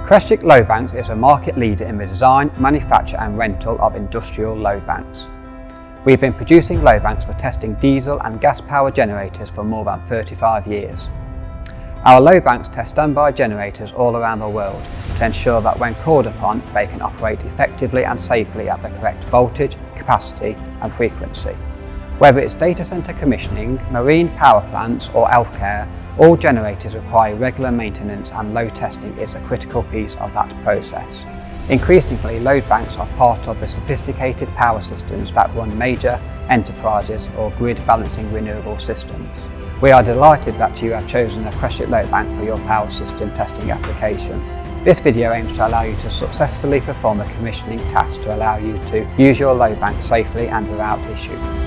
Crescent Load Banks is a market leader in the design, manufacture and rental of industrial load banks. We've been producing load banks for testing diesel and gas power generators for more than 35 years. Our load banks test standby generators all around the world to ensure that when called upon, they can operate effectively and safely at the correct voltage, capacity and frequency. Whether it's data centre commissioning, marine power plants or healthcare, all generators require regular maintenance and load testing is a critical piece of that process. Increasingly, load banks are part of the sophisticated power systems that run major enterprises or grid balancing renewable systems. We are delighted that you have chosen a Crescent Load Bank for your power system testing application. This video aims to allow you to successfully perform a commissioning task to allow you to use your load bank safely and without issue.